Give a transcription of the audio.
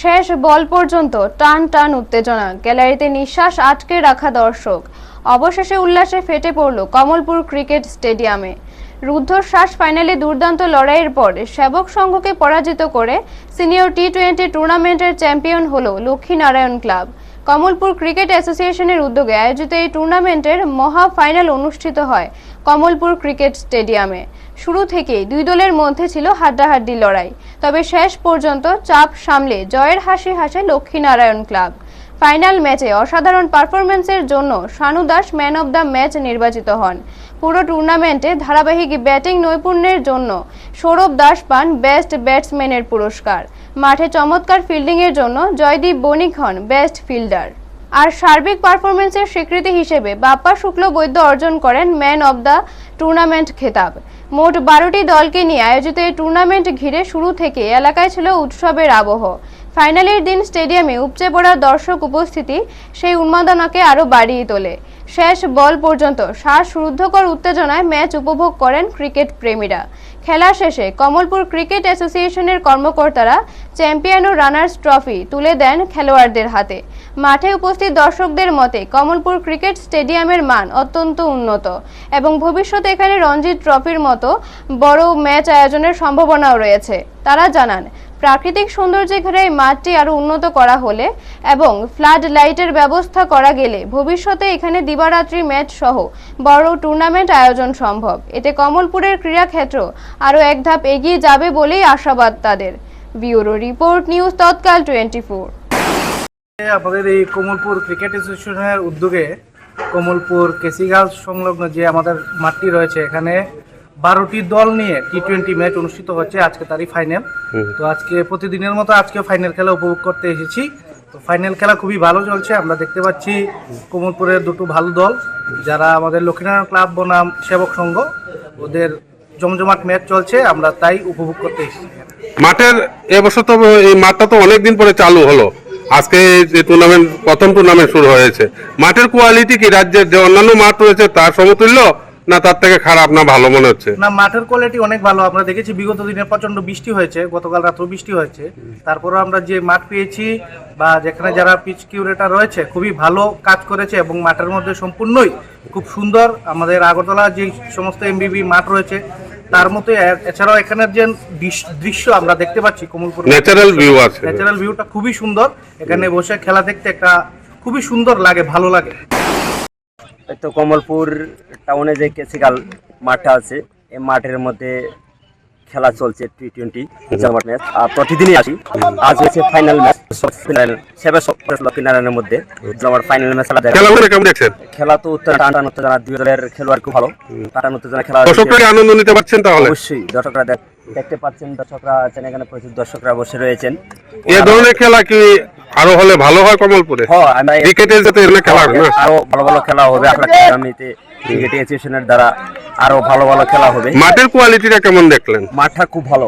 শেষ বল পর্যন্ত টান টান উত্তেজনা, গ্যালারিতে নিঃশ্বাস আটকে রাখা দর্শক। অবশেষে উল্লাসে ফেটে পড়ল কমলপুর ক্রিকেট স্টেডিয়ামে। রুদ্ধশ্বাস ফাইনালে দুর্দান্ত লড়াইয়ের পর সেবক সংঘকে পরাজিত করে সিনিয়র টি-20 টুর্নামেন্টের চ্যাম্পিয়ন হল লক্ষ্মীনারায়ণ ক্লাব। কমলপুর ক্রিকেট অ্যাসোসিয়েশনের উদ্যোগে আয়োজিত এই টুর্নামেন্টের মহা ফাইনাল অনুষ্ঠিত হয় কমলপুর ক্রিকেট স্টেডিয়ামে। শুরু থেকেই দুই দলের মধ্যে ছিল হাড্ডাহাড্ডি লড়াই, তবে শেষ পর্যন্ত চাপ সামলে জয়ের হাসি হাসে লক্ষ্মীনারায়ণ ক্লাব। ফাইনাল ম্যাচে অসাধারণ পারফরম্যান্সের জন্য Shanu Das man of the match নির্বাচিত হন। পুরো টুর্নামেন্টে ধারাবাহিক ব্যাটিং নৈপুণ্যের জন্য সৌরভ দাস পান বেস্ট ব্যাটসম্যানের পুরস্কার। মাঠে চমৎকার ফিল্ডিংয়ের জন্য জয়দীপ বণিক হন বেস্ট ফিল্ডার। আর সার্বিক পারফরম্যান্সের স্বীকৃতি হিসেবে বাপ্পা শুক্ল বৈদ্য অর্জন করেন ম্যান অব দ্য টুর্নামেন্ট খেতাব। মোট 12টি দলকে নিয়ে আয়োজিত এই টুর্নামেন্ট ঘিরে শুরু থেকে এলাকায় ছিল উৎসবের আবহ। ফাইনালের দিন স্টেডিয়ামে উপচে পড়া দর্শক উপস্থিতি সেই উন্মাদনাকে আরও বাড়িয়ে তোলে। শেষ বল পর্যন্ত শ্বাসরুদ্ধকর উত্তেজনায় ম্যাচ উপভোগ করেন ক্রিকেট প্রেমীরা। খেলা শেষে কমলপুর ক্রিকেট অ্যাসোসিয়েশনের কর্মকর্তারা চ্যাম্পিয়ন ও রানার্স ট্রফি তুলে দেন খেলোয়াড়দের হাতে। মাঠে উপস্থিত দর্শকদের মতে কমলপুর ক্রিকেট স্টেডিয়ামের মান অত্যন্ত উন্নত এবং ভবিষ্যতে এখানে রঞ্জি ট্রফির মতো বড় ম্যাচ আয়োজনের সম্ভাবনাও রয়েছে। তারা জানান, প্রাকৃতিক সৌন্দর্যে ঘেরা এই মাঠটি আরও উন্নত করা হলে এবং ফ্লাড লাইটের ব্যবস্থা করা গেলে ভবিষ্যতে এখানে দিবারাত্রি ম্যাচ সহ বড় টুর্নামেন্ট আয়োজন সম্ভব। এতে কমলপুরের ক্রীড়াক্ষেত্র আরও এক ধাপ এগিয়ে যাবে বলেই আশাবাদ তাদের। ব্যুরো রিপোর্ট, নিউজ তৎকাল 24। আমাদের এই কমলপুর ক্রিকেট অ্যাসোসিয়েশনের উদ্যোগে কমলপুর কেসিগাঁও সংলগ্ন যে আমাদের মাঠটি রয়েছে, এখানে 12টি দল নিয়ে টি-20 ম্যাচ অনুষ্ঠিত হচ্ছে। আজকে তারই ফাইনাল। তো আজকে প্রতিদিনের মতো আজকে ফাইনাল খেলা উপভোগ করতে এসেছি। তো ফাইনাল খেলা খুবই ভালো চলছে। আমরা দেখতে পাচ্ছি কমলপুরের দুটো ভালো দল, যারা আমাদের লক্ষ্মীনারায়ণ ক্লাব বনাম সেবক সংঘ, ওদের জমজমাট ম্যাচ চলছে। আমরা তাই উপভোগ করতে এসেছি। মাঠের এবছর তো এই মাঠটা তো অনেকদিন পরে চালু হলো, আজকে যে টুর্নামেন্ট প্রথম টুর্নামেন্ট শুরু হয়েছে। মাঠের কোয়ালিটি কি রাজ্যের যে অন্যান্য মাঠ রয়েছে তার সমতুল্য, না তার থেকে খারাপ, না ভালো মনে হচ্ছে? না, মাঠের কোয়ালিটি অনেক ভালো। আমরা দেখেছি বিগত দিনে প্রচন্ড বৃষ্টি হয়েছে, গতকাল রাতেও বৃষ্টি হয়েছে। তারপরে আমরা যে মাঠ পেয়েছি বা যেখানে যারা পিচ কিউরেটার রয়েছে খুবই ভালো কাজ করেছে এবং মাঠের মধ্যে সম্পূর্ণই খুব সুন্দর। আমাদের আগরতলা যে সমস্ত এমবিবি মাঠ রয়েছে তার মতো এছাড়াও এখানের যে দৃশ্য আমরা দেখতে পাচ্ছি কমলপুর ন্যাচারাল ভিউ আছে, ন্যাচারাল ভিউটা খুবই সুন্দর। এখানে বসে খেলা দেখতে একটা খুবই সুন্দর লাগে, ভালো লাগে। তো কমলপুর টাউনে যে কেসিগাল মাঠটা আছে, এই মাঠের মধ্যে খেলা চলছে টি-20 ম্যাচ। প্রতিদিনই আসি। আজ হচ্ছে ফাইনাল ম্যাচ লক্ষ্মীনারায়ণের মধ্যে আমার ফাইনাল ম্যাচ খেলা তো টান উত্তেজনা, দুই দলের খেলোয়াড় খুব ভালো। টান উত্তেজনা খেলা, দর্শকরা আনন্দ নিতে পারছেন? তাহলে অবশ্যই দর্শকরা দেখতে পাচ্ছেন, দর্শকরা আছেন এখানে, প্রচুর দর্শকরা বসে রয়েছেন। এই ধরনের খেলা কি আরো হলে ভালো হয় কমলপুরে? ক্রিকেটের যাতে খেলা হবে না, আরো ভালো ভালো খেলা হবে। আগামীতে ক্রিকেট অ্যাসোসিয়েশনের দ্বারা আরো ভালো ভালো খেলা হবে। মাঠের কোয়ালিটিটা কেমন দেখলেন? মাঠটা খুব ভালো।